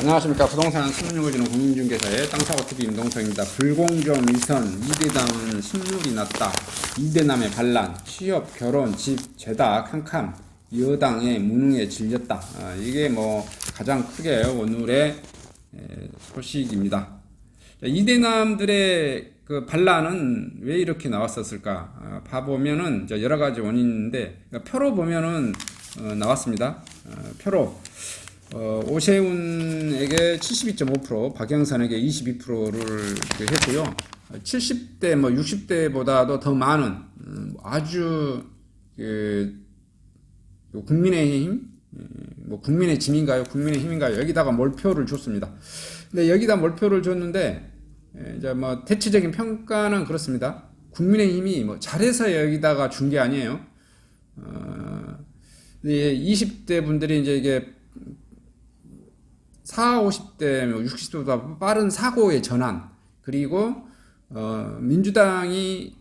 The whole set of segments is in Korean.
안녕하십니까. 부동산 신문유보지는 공인중개사의 땅사고TV 임동석입니다. 불공정 위선, 이대남은 신물이 났다. 이대남의 반란, 취업, 결혼, 집, 죄다, 캄캄, 여당의 무능에 질렸다. 이게 뭐 가장 크게 오늘의 소식입니다. 이대남들의 그 반란은 왜 이렇게 나왔었을까? 봐보면은 여러 가지 원인인데, 표로 보면은 나왔습니다. 표로. 오세훈에게 72.5%, 박영선에게 22%를 했고요. 70대, 60대보다도 더 많은, 아주, 국민의힘, 국민의 짐인가요? 국민의힘인가요? 여기다가 몰표를 줬습니다. 근데 여기다 몰표를 줬는데, 이제 대체적인 평가는 그렇습니다. 국민의힘이 잘해서 여기다가 준 게 아니에요. 20대 분들이 이제 이게 40, 50대, 60대보다 빠른 사고의 전환, 그리고 민주당이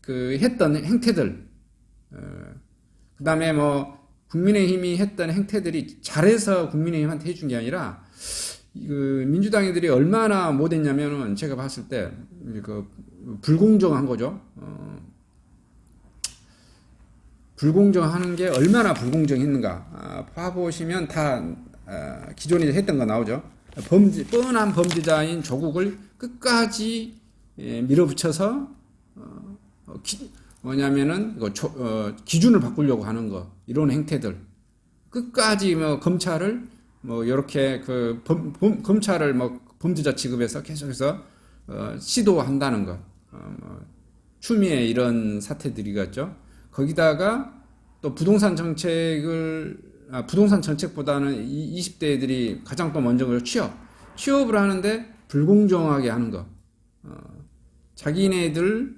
했던 행태들, 그 다음에 국민의힘이 했던 행태들이 잘해서 국민의힘한테 해준 게 아니라, 민주당이들이 얼마나 못했냐면은 제가 봤을 때 불공정한 거죠. 불공정하는 게 얼마나 불공정했는가 봐보시면 다 기존에 했던 거 나오죠. 뻔한 범죄자인 조국을 끝까지 밀어붙여서 기준을 바꾸려고 하는 거, 이런 행태들 끝까지 검찰을 이렇게 검찰을 범죄자 취급해서 계속해서 시도한다는 거, 추미애 이런 사태들이겠죠. 거기다가 또 부동산 정책보다는 20대 애들이 가장 또 먼저 취업을 하는데 불공정하게 하는 거. 자기네들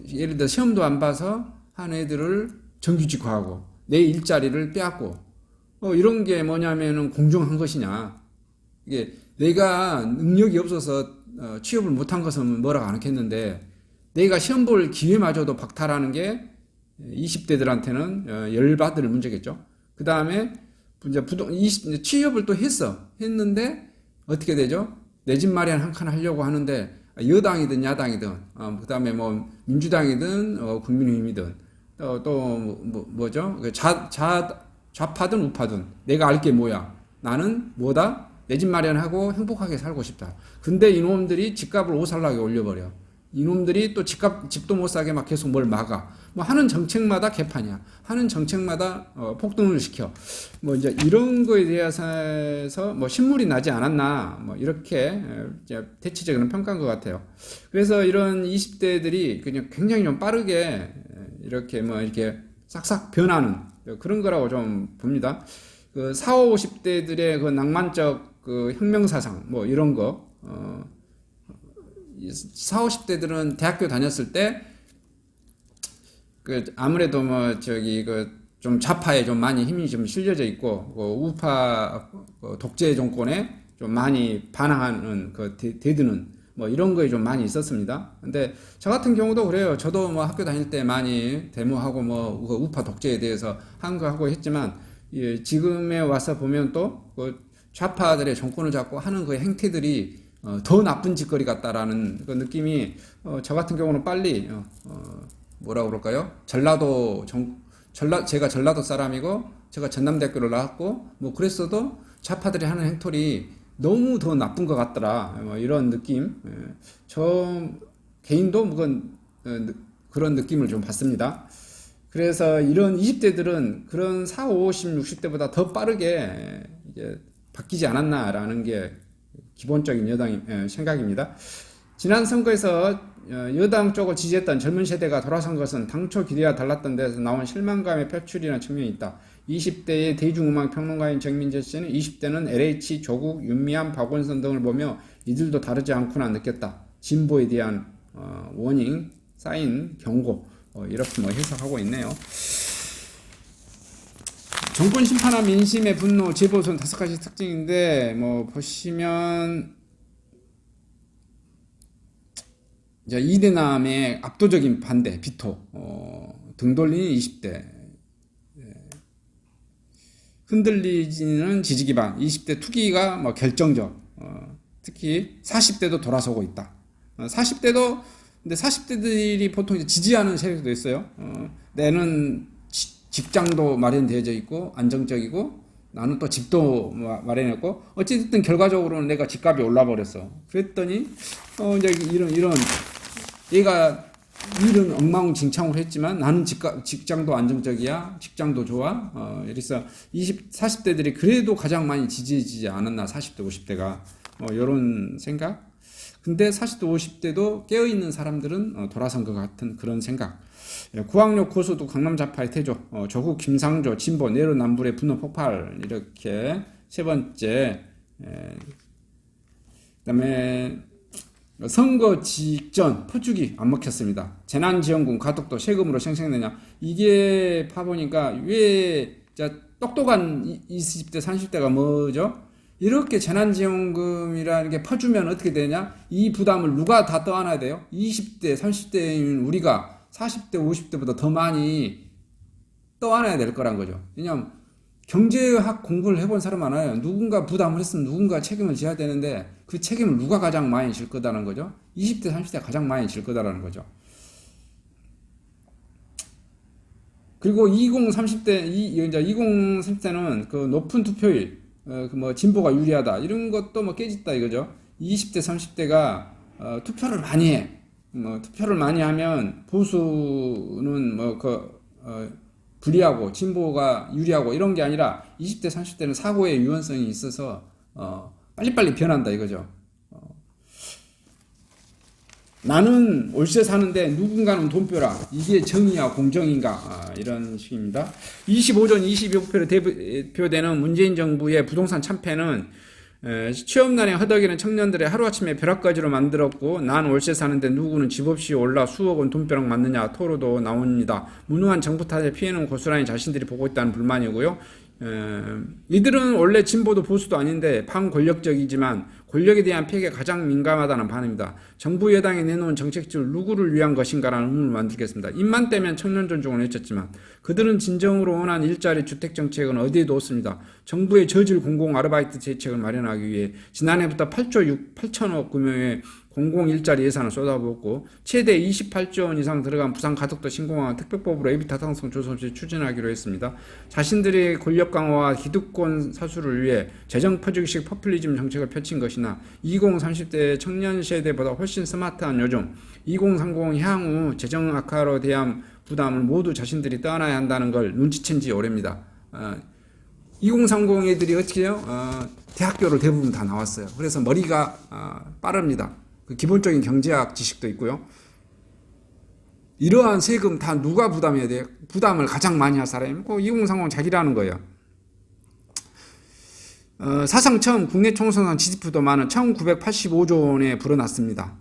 예를 들어 시험도 안 봐서 한 애들을 정규직화하고 내 일자리를 빼앗고 이런 게 뭐냐면은 공정한 것이냐. 이게 내가 능력이 없어서 취업을 못한 것은 뭐라고 안 했겠는데, 내가 시험 볼 기회마저도 박탈하는 게 20대들한테는 열받을 문제겠죠. 그 다음에 이제 취업을 또 했는데 어떻게 되죠? 내 집 마련 한 칸 하려고 하는데 여당이든 야당이든, 그 다음에 민주당이든 국민의힘이든 뭐죠? 좌파든 우파든 내가 알 게 뭐야? 나는 뭐다? 내 집 마련하고 행복하게 살고 싶다. 근데 이놈들이 집값을 오살나게 올려버려. 이놈들이 또 집도 못 사게 계속 뭘 막아. 하는 정책마다 개판이야. 하는 정책마다 폭등을 시켜. 이제 이런 거에 대해서 신물이 나지 않았나. 이렇게 대체적으로 평가한 것 같아요. 그래서 이런 20대들이 그냥 굉장히 좀 빠르게 이렇게 이렇게 싹싹 변하는 그런 거라고 좀 봅니다. 40, 50대들의 낭만적 혁명사상, 이런 거, 40, 50대들은 대학교 다녔을 때, 아무래도 좀 좌파에 좀 많이 힘이 좀 실려져 있고, 우파 독재 정권에 좀 많이 반항하는, 대드는, 이런 거에 좀 많이 있었습니다. 근데 저 같은 경우도 그래요. 저도 학교 다닐 때 많이 데모하고 우파 독재에 대해서 한 거 하고 했지만, 지금에 와서 보면 또 좌파들의 정권을 잡고 하는 그 행태들이 더 나쁜 짓거리 같다라는 그 느낌이, 저 같은 경우는 빨리 뭐라 그럴까요? 제가 전라도 사람이고 제가 전남대학교를 나왔고 그랬어도 좌파들이 하는 행태이 너무 더 나쁜 것 같더라, 이런 느낌. 저 개인도 그런 느낌을 좀 받습니다. 그래서 이런 20대들은 그런 40, 50, 60대보다 더 빠르게 이제 바뀌지 않았나라는 게 기본적인 여당의 생각입니다. 지난 선거에서 여당 쪽을 지지했던 젊은 세대가 돌아선 것은 당초 기대와 달랐던 데서 나온 실망감의 표출이라는 측면이 있다. 20대의 대중음악 평론가인 정민재 씨는 20대는 LH, 조국, 윤미향, 박원선 등을 보며 이들도 다르지 않구나 느꼈다. 진보에 대한 워닝, 사인, 경고, 이렇게 해석하고 있네요. 정권 심판와 민심의 분노, 재보선 5가지 특징인데, 보시면, 이제 이대남의 압도적인 반대, 비토, 등 돌리는 20대. 흔들리지는 지지 기반, 20대 투기가 뭐 결정적, 특히 40대도 돌아서고 있다. 40대도 근데 40대들이 보통 이제 지지하는 세력도 있어요. 내는 직장도 마련되어져 있고 안정적이고 나는 또 집도 마련했고 어찌됐든 결과적으로는 내가 집값이 올라 버렸어. 그랬더니 이제 이런 얘가 일은 엉망진창으로 했지만 나는 직장도 안정적이야. 직장도 좋아. 그래서 40대들이 그래도 가장 많이 지지해지지 않았나. 40대, 50대가. 이런 생각. 근데 40대, 50대도 깨어있는 사람들은 돌아선 것 같은 그런 생각. 구학력 고수도 강남좌파의 태조. 조국, 김상조, 진보, 내로남불의 분노 폭발. 이렇게 세 번째. 그다음에 선거 직전 퍼주기 안 먹혔습니다. 재난지원금 가덕도 세금으로 생생내냐. 이게 파보니까 왜 똑똑한 20대 30대가 뭐죠? 이렇게 재난지원금이라는 게 퍼주면 어떻게 되냐? 이 부담을 누가 다 떠안아야 돼요? 20대 30대인 우리가 40대 50대보다 더 많이 떠안아야 될 거란 거죠. 왜냐하면 경제학 공부를 해본 사람 많아요. 누군가 부담을 했으면 누군가 책임을 져야 되는데 그 책임을 누가 가장 많이 질 거다라는 거죠. 20대, 30대가 가장 많이 질 거다라는 거죠. 그리고 2030대는 그 높은 투표율, 뭐 진보가 유리하다 이런 것도 뭐 깨졌다 이거죠. 20대, 30대가 투표를 많이 해. 투표를 많이 하면 보수는 불리하고 진보가 유리하고 이런 게 아니라 20대 30대는 사고의 유연성이 있어서 빨리빨리 변한다 이거죠. 나는 올세 사는데 누군가는 돈 벼라. 이게 정의야 공정인가? 이런 식입니다. 25전 22표로 대표되는 문재인 정부의 부동산 참패는 취업난에 허덕이는 청년들의 하루아침에 벼락가지로 만들었고 난 월세 사는데 누구는 집 없이 올라 수억 원 돈벼락 맞느냐 토로도 나옵니다. 무능한 정부 탓에 피해는 고스란히 자신들이 보고 있다는 불만이고요. 이들은 원래 진보도 보수도 아닌데 반권력적이지만 권력에 대한 피해에 가장 민감하다는 반응입니다. 정부 여당이 내놓은 정책들 누구를 위한 것인가라는 의문을 만들겠습니다. 입만 떼면 청년 존중을 외쳤지만 그들은 진정으로 원한 일자리 주택 정책은 어디에도 없습니다. 정부의 저질 공공 아르바이트 대책을 마련하기 위해 지난해부터 8조 8천억 규모의 공공 일자리 예산을 쏟아부었고 최대 28조 원 이상 들어간 부산 가덕도 신공항 특별법으로 예비 타당성 조사 없이 추진하기로 했습니다. 자신들의 권력 강화와 기득권 사수를 위해 재정 퍼주기식 퍼퓰리즘 정책을 펼친 것이나 2030대 청년 세대보다 훨씬 스마트한 요즘 2030 향후 재정 악화로 대한 부담을 모두 자신들이 떠안아야 한다는 걸 눈치챈 지 오래입니다. 2030 애들이 어떻게 해요? 대학교를 대부분 다 나왔어요. 그래서 머리가 빠릅니다. 그 기본적인 경제학 지식도 있고요. 이러한 세금 다 누가 부담해야 돼요? 부담을 가장 많이 할 사람이 2030 자기라는 거예요. 사상 처음 국내 총생산 GDP도 많은 1985조 원에 불어났습니다.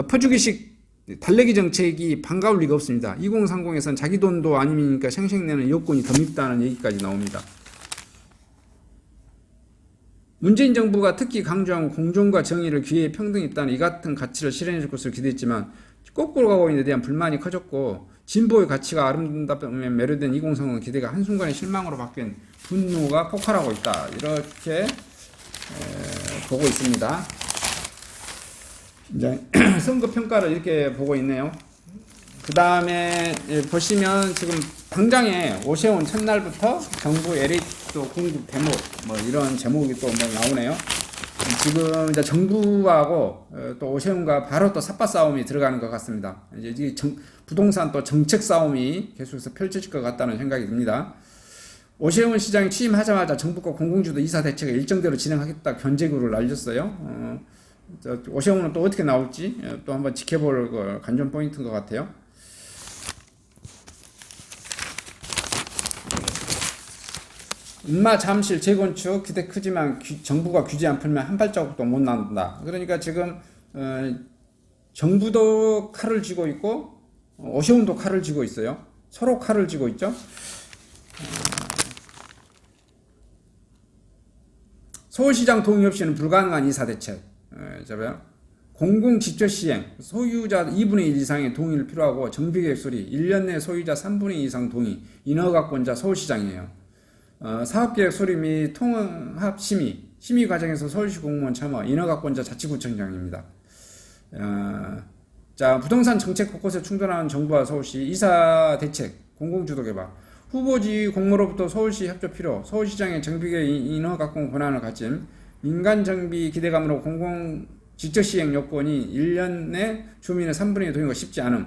퍼주기식 달래기 정책이 반가울 리가 없습니다. 2030에서는 자기 돈도 아니니까 생색내는 여건이 더 밉다는 얘기까지 나옵니다. 문재인 정부가 특히 강조한 공정과 정의를 기회의 평등이 있다는 이 같은 가치를 실현해 줄 것을 기대했지만 거꾸로 가고 있는 데 대한 불만이 커졌고 진보의 가치가 아름답다면 매료된 2030 기대가 한순간에 실망으로 바뀐 분노가 폭발하고 있다. 이렇게 보고 있습니다. 이제 선거 평가를 이렇게 보고 있네요. 그 다음에 보시면 지금 당장에 오세훈 첫날부터 정부 엘리트 공급 대목 뭐 이런 제목이 또 뭐 나오네요. 지금 이제 정부하고 또 오세훈과 바로 또 삿바 싸움이 들어가는 것 같습니다. 이제 부동산 또 정책 싸움이 계속해서 펼쳐질 것 같다는 생각이 듭니다. 오세훈 시장이 취임하자마자 정부과 공공주도 이사 대책을 일정대로 진행하겠다 견제구를 날렸어요. 오세훈은 또 어떻게 나올지 또 한번 지켜볼 관전 포인트인 것 같아요. 음마 잠실 재건축 기대 크지만 정부가 규제 안 풀면 한 발자국도 못 나온다. 그러니까 지금 정부도 칼을 쥐고 있고 오세훈도 칼을 쥐고 있어요. 서로 칼을 쥐고 있죠. 서울시장 동의 없이는 불가능한 이사 대책. 공공 직접 시행, 소유자 2분의 1 이상의 동의를 필요하고 정비계획 수리, 1년 내 소유자 3분의 2 이상 동의, 인허가권자 서울시장이에요. 사업계획 소립 및 통합 심의 과정에서 서울시 공무원 참여, 인허가권자 자치구청장입니다. 자, 부동산 정책 곳곳에 충돌하는 정부와 서울시, 이사 대책, 공공주도 개발, 후보지 공모로부터 서울시 협조 필요, 서울시장의 정비계 인허가권 권한을 가짐, 민간 정비 기대감으로 공공 직접 시행 요건이 1년 내 주민의 3분의 1 동의가 쉽지 않음,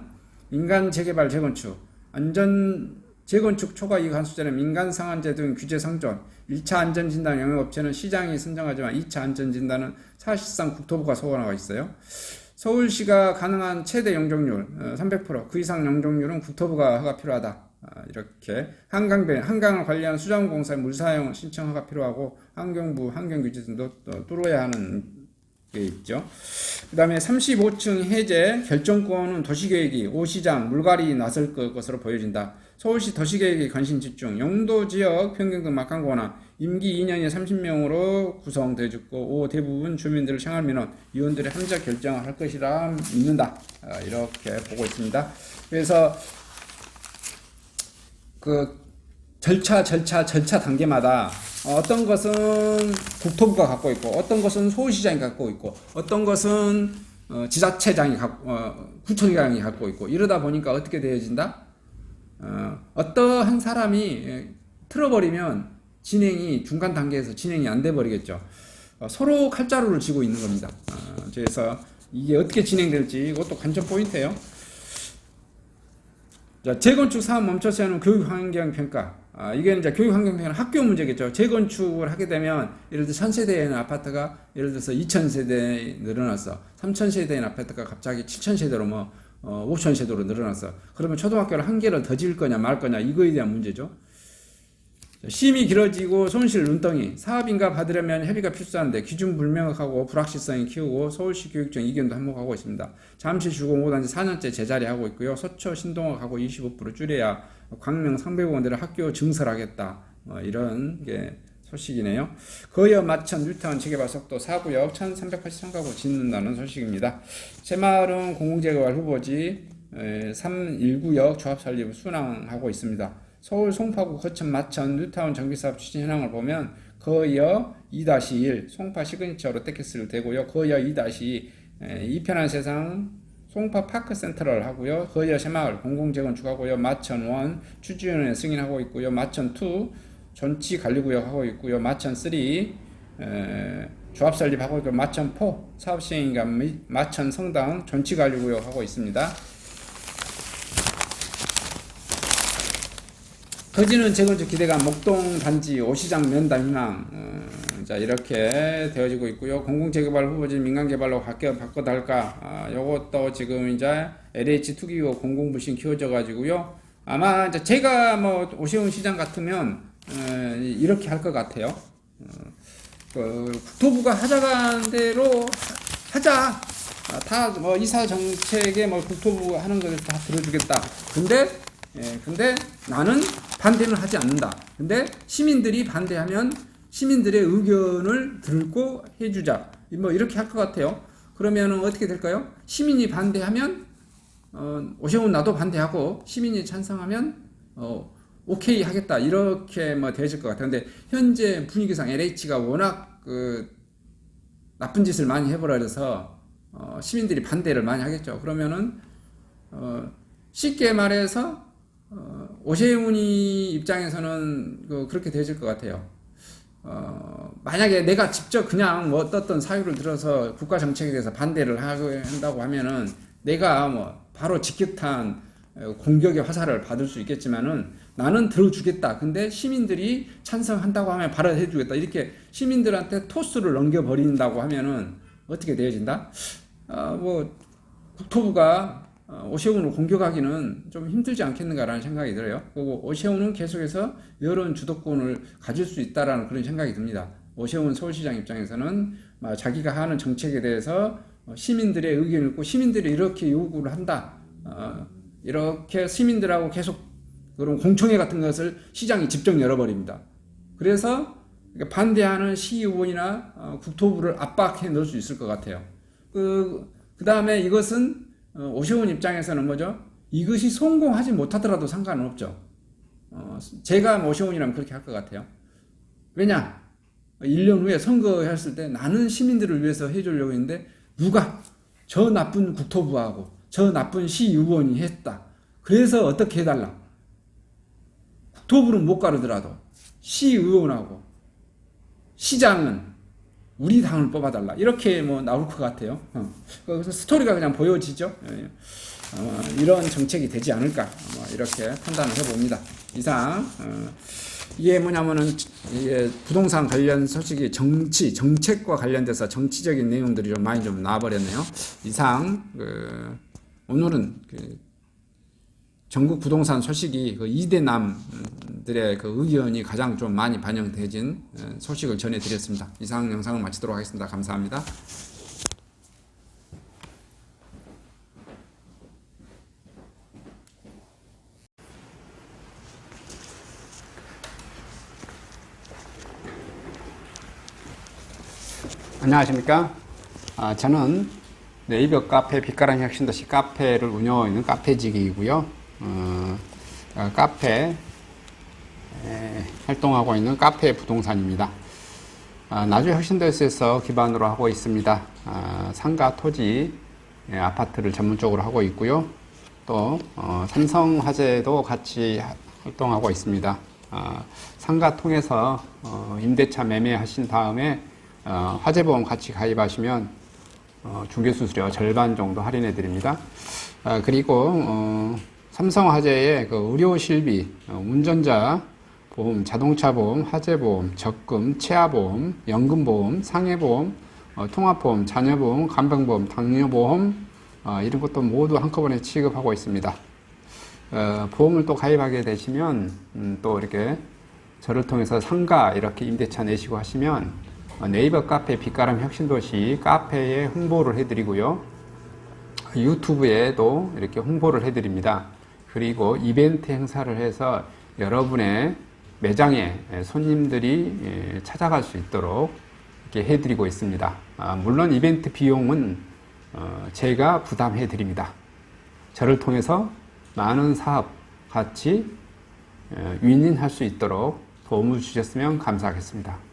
민간 재개발 재건축, 안전 재건축 초과 이익 환수제는 민간 상한제 등 규제 상존, 1차 안전진단 영역업체는 시장이 선정하지만 2차 안전진단은 사실상 국토부가 소관하고 있어요. 서울시가 가능한 최대 용적률 300%, 그 이상 용적률은 국토부가 허가 필요하다. 이렇게 한강을 관리하는 수자원공사의 물사용 신청 허가 필요하고 환경부 환경규제 등도 뚫어야 하는 게 있죠. 그 다음에 35층 해제 결정권은 도시계획이 오시장 물갈이 나설 것으로 보여진다. 서울시 도시계획에 관심 집중, 용도지역 변경등 막강권화, 임기 2년에 30명으로 구성되어졌고 대부분 주민들을 생활민원, 위원들의 함자 결정을 할 것이라 믿는다. 이렇게 보고 있습니다. 그래서 그 절차 단계마다 어떤 것은 국토부가 갖고 있고, 어떤 것은 서울시장이 갖고 있고, 어떤 것은 지자체장이 구청장이 갖고 있고, 이러다 보니까 어떻게 되어진다? 어떠한 사람이 틀어버리면 진행이 중간 단계에서 진행이 안 돼 버리겠죠. 서로 칼자루를 쥐고 있는 겁니다. 그래서 이게 어떻게 진행될지 이것도 관전 포인트예요. 자, 재건축 사업 멈춰서 하는 교육 환경 평가. 이게 이제 교육 환경 평가는 학교 문제겠죠. 재건축을 하게 되면 예를 들어 1000세대에 있는 아파트가 예를 들어서 2000세대에 늘어났어. 3000세대에 있는 아파트가 갑자기 7000세대로 5000세대로 늘어났어. 그러면 초등학교를 한 개를 더 지을 거냐 말 거냐 이거에 대한 문제죠. 심이 길어지고 손실 눈덩이, 사업인가 받으려면 협의가 필수한데 기준 불명확하고 불확실성이 키우고 서울시 교육청 이견도 한몫하고 있습니다. 잠실 주공 5단지 4년째 제자리 하고 있고요. 서초 신동학하고 25% 줄여야 광명 상백원대를 학교 증설하겠다. 이런 게 소식이네요. 거여 마천 뉴타운 재개발 속도 4구역 1383가구 짓는다는 소식입니다. 새마을은 공공재개발 후보지 319역 조합설립을 순항하고 있습니다. 서울 송파구 거천 마천 뉴타운 정비사업 추진 현황을 보면 거여 2-1 송파 시그니처로 떼켓을 대고요. 거여 2-2 이편한 세상 송파 파크센터를 하고요. 거여 새마을 공공재건축하고요. 마천 1 추진위원회 승인하고 있고요. 마천 2 전치 관리구역 하고 있고요. 마천 3 조합 설립하고 있고 마천 4 사업 시행인가 마천 성당 전치 관리구역 하고 있습니다. 거지는 재건축 기대감 목동 단지 오시장 면담 희망 자 이렇게 되어지고 있고요. 공공재개발 후보지 민간개발로 바꿔달까 요것도 지금 이제 LH 투기고 공공부신 키워져 가지고요. 아마 이제 제가 오세훈 시장 같으면 이렇게 할 것 같아요. 국토부가 하자간 대로 하자. 다 이사 정책에 국토부가 하는 것을 다 들어주겠다. 근데 나는 반대는 하지 않는다. 근데 시민들이 반대하면 시민들의 의견을 듣고 해주자. 이렇게 할 것 같아요. 그러면은 어떻게 될까요? 시민이 반대하면 오세훈 나도 반대하고 시민이 찬성하면 오케이 하겠다. 이렇게 되어질 것 같아요. 근데 현재 분위기상 LH가 워낙 나쁜 짓을 많이 해버려서 시민들이 반대를 많이 하겠죠. 그러면은 쉽게 말해서 오세훈이 입장에서는 그렇게 되어질 것 같아요. 만약에 내가 직접 그냥 어떤 사유를 들어서 국가 정책에 대해서 반대를 한다고 하면은 내가 바로 직격탄 공격의 화살을 받을 수 있겠지만은 나는 들어주겠다. 근데 시민들이 찬성한다고 하면 바로 해주겠다. 이렇게 시민들한테 토스를 넘겨버린다고 하면은 어떻게 되어진다? 국토부가 오세훈을 공격하기는 좀 힘들지 않겠는가라는 생각이 들어요. 그리고 오세훈은 계속해서 여론 주도권을 가질 수 있다라는 그런 생각이 듭니다. 오세훈 서울시장 입장에서는 자기가 하는 정책에 대해서 시민들의 의견을 듣고 시민들이 이렇게 요구를 한다. 이렇게 시민들하고 계속 그런 공청회 같은 것을 시장이 직접 열어버립니다. 그래서 반대하는 시의원이나 국토부를 압박해 넣을 수 있을 것 같아요. 그 다음에 이것은 오세훈 입장에서는 이것이 성공하지 못하더라도 상관은 없죠. 제가 오세훈이라면 그렇게 할 것 같아요. 왜냐? 1년 후에 선거했을 때 나는 시민들을 위해서 해주려고 했는데 누가 저 나쁜 국토부하고 저 나쁜 시의원이 했다. 그래서 어떻게 해달라. 국토부는 못 가르더라도 시의원하고 시장은 우리 당을 뽑아달라. 이렇게 뭐 나올 것 같아요. 그래서 스토리가 그냥 보여지죠. 이런 정책이 되지 않을까. 이렇게 판단을 해봅니다. 이상, 이게 뭐냐면은, 이게 부동산 관련 소식이 정책과 관련돼서 정치적인 내용들이 좀 많이 좀 나와버렸네요. 이상, 오늘은 전국 부동산 소식이 그 2대 남들의 그 의견이 가장 좀 많이 반영되진 소식을 전해드렸습니다. 이상 영상을 마치도록 하겠습니다. 감사합니다. 안녕하십니까? 저는 네이버 카페 빛가람 혁신도시 카페를 운영하고 있는 카페직이고요. 카페 활동하고 있는 카페 부동산입니다. 나주 혁신도시에서 기반으로 하고 있습니다. 상가, 토지, 아파트를 전문적으로 하고 있고요. 또 삼성화재도 같이 활동하고 있습니다. 상가 통해서 임대차 매매하신 다음에 화재보험 같이 가입하시면 중개수수료 절반 정도 할인해 드립니다. 그리고 삼성화재의 그 의료실비, 운전자 보험, 자동차 보험, 화재보험, 적금, 치아보험, 연금보험, 상해보험, 통합보험, 자녀보험, 간병보험, 당뇨보험 이런 것도 모두 한꺼번에 취급하고 있습니다. 보험을 또 가입하게 되시면 또 이렇게 저를 통해서 상가 이렇게 임대차 내시고 하시면 네이버 카페 빛가람 혁신도시 카페에 홍보를 해드리고요. 유튜브에도 이렇게 홍보를 해드립니다. 그리고 이벤트 행사를 해서 여러분의 매장에 손님들이 찾아갈 수 있도록 이렇게 해드리고 있습니다. 물론 이벤트 비용은 제가 부담해 드립니다. 저를 통해서 많은 사업 같이 윈윈할 수 있도록 도움을 주셨으면 감사하겠습니다.